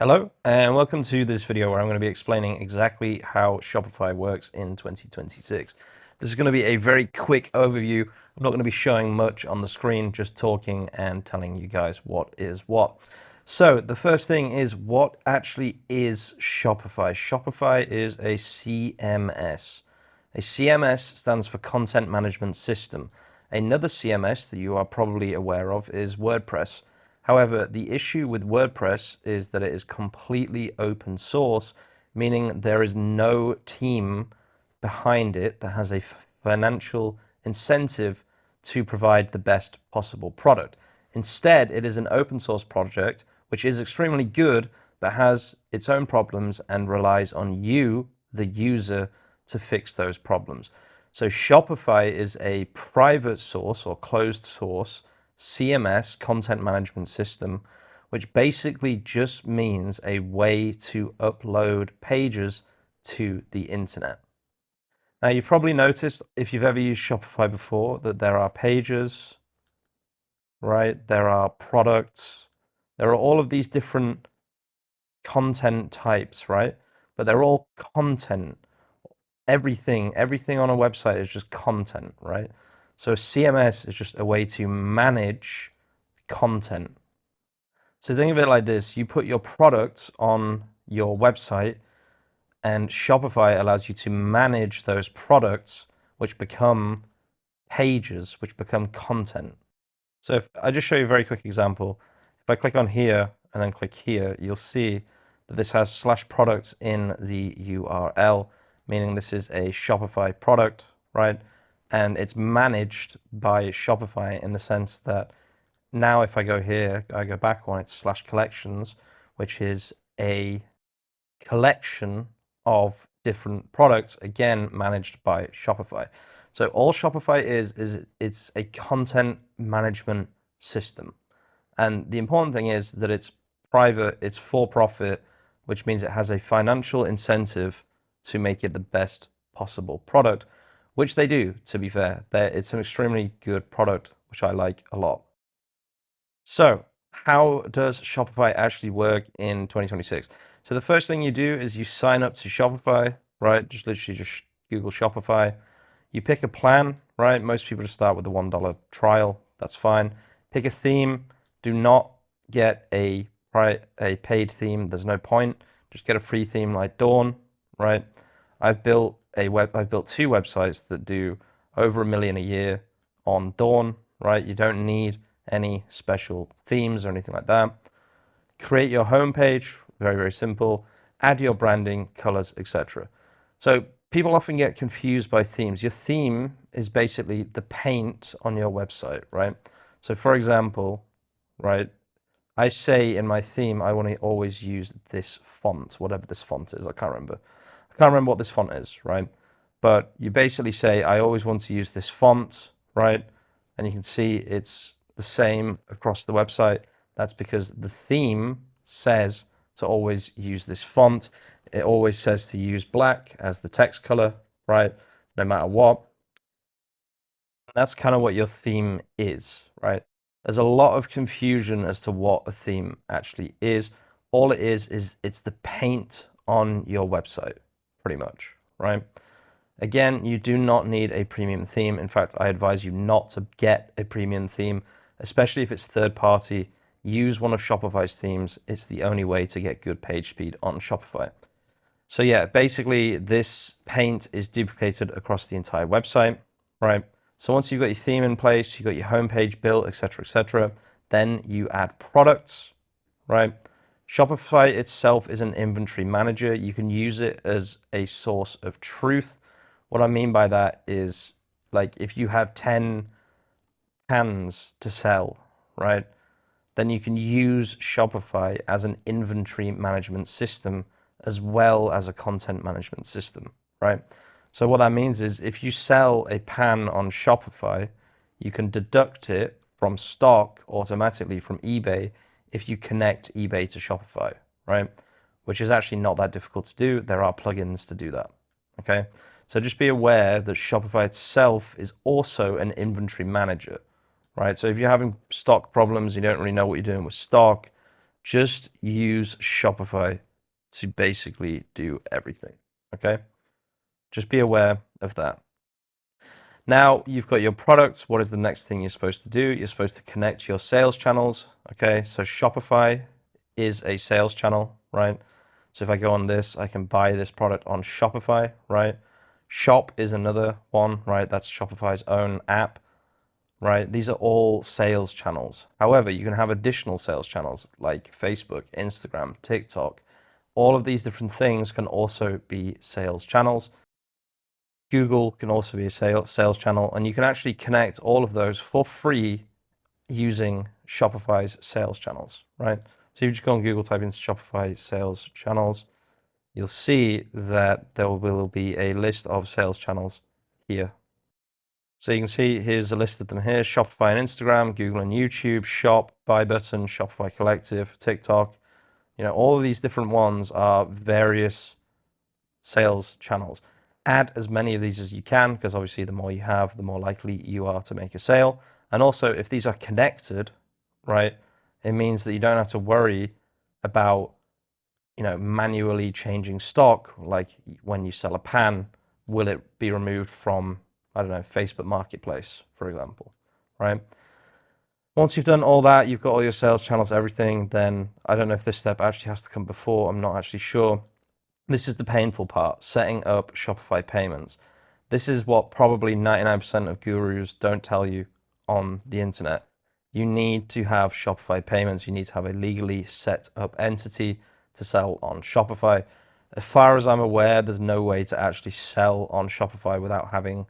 Hello and welcome to this video where I'm going to be explaining exactly how Shopify works in 2026. This is going to be a very quick overview. I'm not going to be showing much on the screen, just talking and telling you guys what is what. So the first thing is, what actually is Shopify? Shopify is a CMS. A CMS stands for Content Management System. Another CMS that you are probably aware of is WordPress. However, the issue with WordPress is that it is completely open source, meaning there is no team behind it that has a financial incentive to provide the best possible product. Instead, it is an open source project, which is extremely good, but has its own problems and relies on you, the user, to fix those problems. So Shopify is a private source or closed source CMS, content management system, which basically just means a way to upload pages to the internet. Now, you've probably noticed, if you've ever used Shopify before, that there are pages, right? There are products, there are all of these different content types, right? But they're all content. Everything on a website is just content, right? So CMS is just a way to manage content. So think of it like this: you put your products on your website, and Shopify allows you to manage those products, which become pages, which become content. So if I just show you a very quick example, if I click on here and then click here, you'll see that this has /products in the URL, meaning this is a Shopify product, right? And it's managed by Shopify in the sense that now if I go here, I go back one, it's /collections, which is a collection of different products, again, managed by Shopify. So all Shopify is it's a content management system. And the important thing is that it's private, it's for profit, which means it has a financial incentive to make it the best possible product, which they do, to be fair. It's an extremely good product, which I like a lot. So how does Shopify actually work in 2026? So the first thing you do is you sign up to Shopify, right? Just literally just Google Shopify. You pick a plan, right? Most people just start with the $1 trial. That's fine. Pick a theme. Do not get a paid theme. There's no point. Just get a free theme like Dawn, right? I've built two websites that do over $1 million a year on Dawn, right? You don't need any special themes or anything like that. Create your homepage, very, very simple. Add your branding, colors, etc. So people often get confused by themes. Your theme is basically the paint on your website, right? So for example, right, I say in my theme, I want to always use this font, whatever this font is. I can't remember what this font is, right? But you basically say, I always want to use this font, right? And you can see it's the same across the website. That's because the theme says to always use this font. It always says to use black as the text color, right? No matter what. That's kind of what your theme is, right? There's a lot of confusion as to what a theme actually is. All it is it's the paint on your website, pretty much, right? Again, you do not need a premium theme. In fact, I advise you not to get a premium theme, especially if it's third party. Use one of Shopify's themes. It's the only way to get good page speed on Shopify. So yeah, basically this paint is duplicated across the entire website, right? So once you've got your theme in place, you've got your homepage built, etc., then you add products, right? Shopify itself is an inventory manager. You can use it as a source of truth. What I mean by that is, like, if you have 10 cans to sell, right, then you can use Shopify as an inventory management system as well as a content management system, right? So what that means is, if you sell a pan on Shopify, you can deduct it from stock automatically from eBay if you connect eBay to Shopify, right? Which is actually not that difficult to do. There are plugins to do that, okay? So just be aware that Shopify itself is also an inventory manager, right? So if you're having stock problems, you don't really know what you're doing with stock, Just use Shopify to basically do everything, okay? Just be aware of that. Now you've got your products. What is the next thing you're supposed to do? You're supposed to connect your sales channels, okay? So Shopify is a sales channel, right? So if I go on this, I can buy this product on Shopify, right? Shop is another one, right? That's Shopify's own app, right? These are all sales channels. However, you can have additional sales channels like Facebook, Instagram, TikTok. All of these different things can also be sales channels. Google can also be a sales channel, and you can actually connect all of those for free using Shopify's sales channels, right? So you just go on Google, type in Shopify sales channels. You'll see that there will be a list of sales channels here. So you can see here's a list of them here: Shopify and Instagram, Google and YouTube, Shop, Buy Button, Shopify Collective, TikTok. You know, all of these different ones are various sales channels. Add as many of these as you can, because obviously the more you have, the more likely you are to make a sale. And also, if these are connected, right, it means that you don't have to worry about, you know, manually changing stock. Like when you sell a pan, will it be removed from, I don't know, Facebook Marketplace, for example, right? Once you've done all that, you've got all your sales channels, everything, then I don't know if this step actually has to come before, I'm not actually sure. This is the painful part, setting up Shopify payments. This is what probably 99% of gurus don't tell you on the internet. You need to have Shopify payments. You need to have a legally set up entity to sell on Shopify. As far as I'm aware, there's no way to actually sell on Shopify without having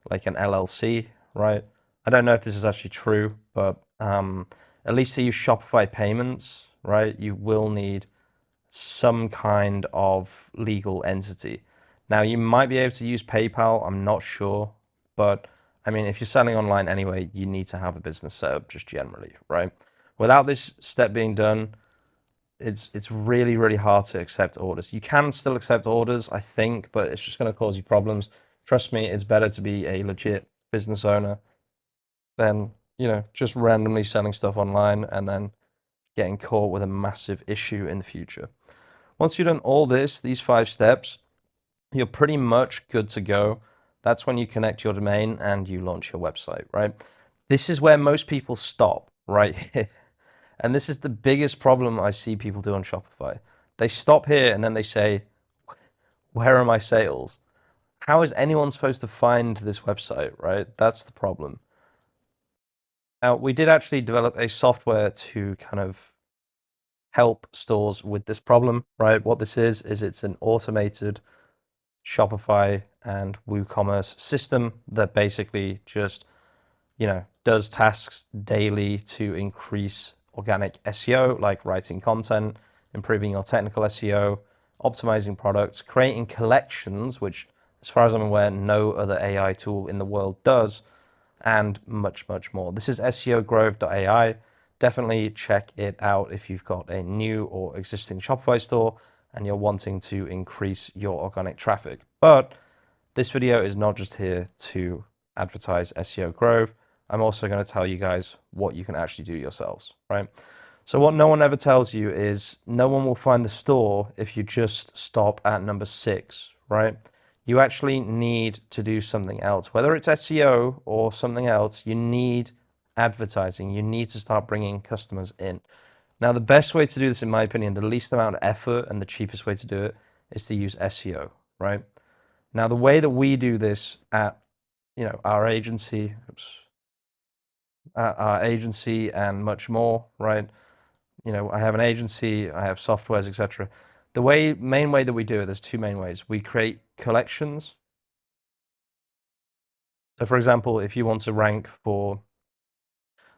like an LLC, right? I don't know if this is actually true, but at least to use Shopify payments, right, you will need some kind of legal entity. Now, you might be able to use PayPal, I'm not sure, but I mean, if you're selling online anyway, you need to have a business set up just generally, right? Without this step being done, it's really, really hard to accept orders. You can still accept orders, I think, but it's just going to cause you problems. Trust me, it's better to be a legit business owner than, you know, just randomly selling stuff online and then getting caught with a massive issue in the future. Once you've done all this, these 5 steps, you're pretty much good to go. That's when you connect your domain and you launch your website, right? This is where most people stop, right here. And this is the biggest problem I see people do on Shopify. They stop here and then they say, where are my sales? How is anyone supposed to find this website, right? That's the problem. Now, we did actually develop a software to kind of help stores with this problem, right? What this is it's an automated Shopify and WooCommerce system that basically just, you know, does tasks daily to increase organic SEO, like writing content, improving your technical SEO, optimizing products, creating collections, which, as far as I'm aware, no other AI tool in the world does, and much, much more. This is SEO Grove.ai. Definitely check it out if you've got a new or existing Shopify store and you're wanting to increase your organic traffic. But this video is not just here to advertise SEO Grove. I'm also going to tell you guys what you can actually do yourselves, right? So what no one ever tells you is no one will find the store if you just stop at number 6, right? You actually need to do something else. Whether it's SEO or something else, you need advertising. You need to start bringing customers in. Now, the best way to do this, in my opinion, the least amount of effort and the cheapest way to do it is to use SEO, right? Now, the way that we do this at, you know, our agency, and much more, right? You know, I have an agency, I have softwares, etc. The main way that we do it, there's 2 main ways. We create collections. So, for example, if you want to rank for,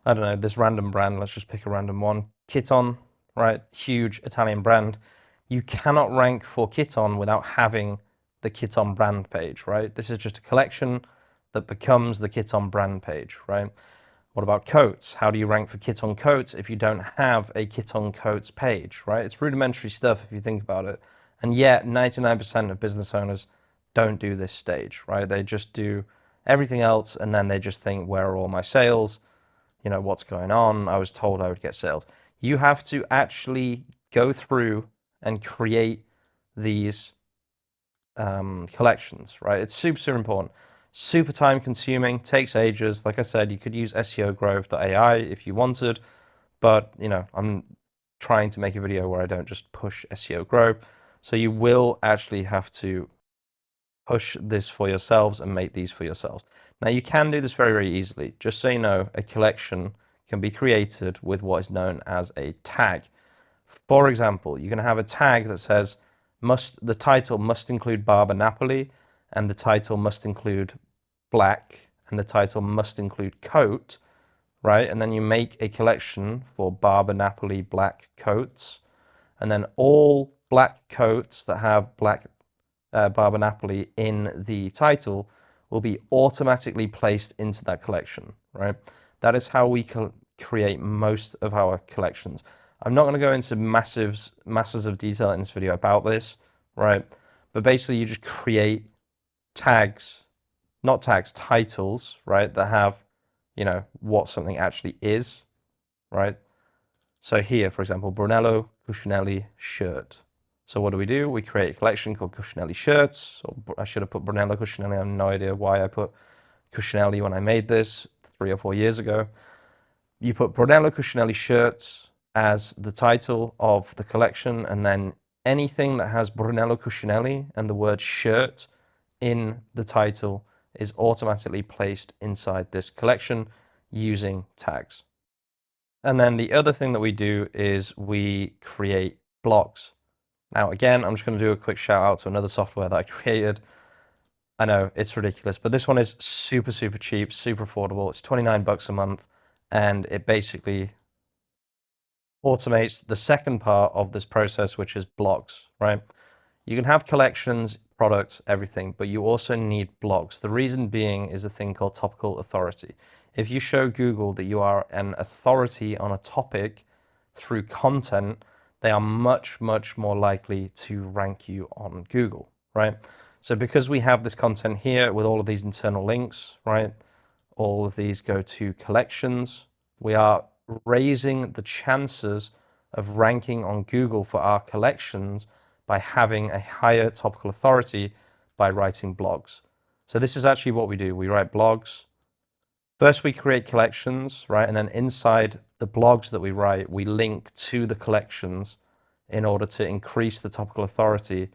I don't know, this random brand, let's just pick a random one, Kiton, right? Huge Italian brand. You cannot rank for Kiton without having the Kiton brand page, right? This is just a collection that becomes the Kiton brand page, right? What about coats? How do you rank for Kiton coats if you don't have a Kiton coats page, right? It's rudimentary stuff if you think about it. And yet 99% of business owners don't do this stage, right? They just do everything else and then they just think, where are all my sales? You know, what's going on? I was told I would get sales. You have to actually go through and create these collections, right? It's super, super important. Super time consuming, takes ages. Like I said, you could use SEO Grove.ai if you wanted, but I'm trying to make a video where I don't just push SEO Grove. So you will actually have to push this for yourselves and make these for yourselves. Now you can do this very, very easily. Just so you know, a collection can be created with what is known as a tag. For example, you can have a tag that says the title must include Barber Napoli, and the title must include black, and the title must include coat, right? And then you make a collection for Barber Napoli black coats, and then all black coats that have black Barber Napoli in the title will be automatically placed into that collection, right? That is how we create most of our collections. I'm not going to go into masses of detail in this video about this, right? But basically you just create tags, not tags, titles, right? That have, what something actually is, right? So here, for example, Brunello Cucinelli shirt. So what do? We create a collection called Cucinelli shirts, or I should have put Brunello Cucinelli. I have no idea why I put Cucinelli when I made this 3 or 4 years ago. You put Brunello Cucinelli shirts as the title of the collection, and then anything that has Brunello Cucinelli and the word shirt in the title is automatically placed inside this collection using tags. And then the other thing that we do is we create blogs. Now, again, I'm just going to do a quick shout out to another software that I created. I know it's ridiculous, but this one is super, super cheap, super affordable. It's 29 bucks a month, and it basically automates the second part of this process, which is blogs, right? You can have collections, products, everything, but you also need blogs. The reason being is a thing called topical authority. If you show Google that you are an authority on a topic through content, they are much, much more likely to rank you on Google, right? So because we have this content here with all of these internal links, right? All of these go to collections. We are raising the chances of ranking on Google for our collections by having a higher topical authority by writing blogs. So this is actually what we do. We write blogs. First, we create collections, right? And then inside the blogs that we write, we link to the collections in order to increase the topical authority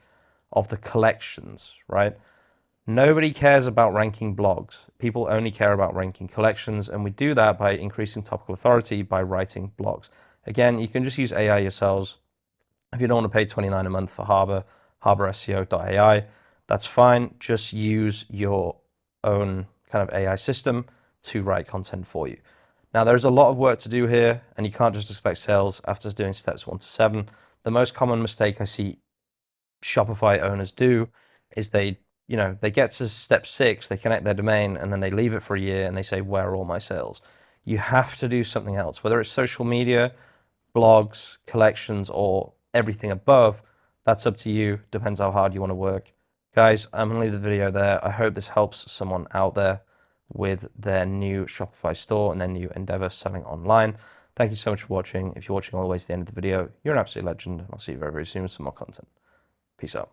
of the collections, right? Nobody cares about ranking blogs. People only care about ranking collections, and we do that by increasing topical authority by writing blogs. Again, you can just use AI yourselves. If you don't want to pay $29 a month for Harbor SEO.ai, that's fine. Just use your own kind of AI system to write content for you. Now, there's a lot of work to do here, and you can't just expect sales after doing steps 1 to 7. The most common mistake I see Shopify owners do is they get to step 6, they connect their domain, and then they leave it for a year and they say, where are all my sales? You have to do something else, whether it's social media, blogs, collections, or everything above. That's up to you. Depends how hard you want to work. Guys, I'm going to leave the video there. I hope this helps someone out there with their new Shopify store and their new endeavor selling online. Thank you so much for watching. If you're watching all the way to the end of the video, you're an absolute legend. I'll see you very, very soon with some more content. Peace out.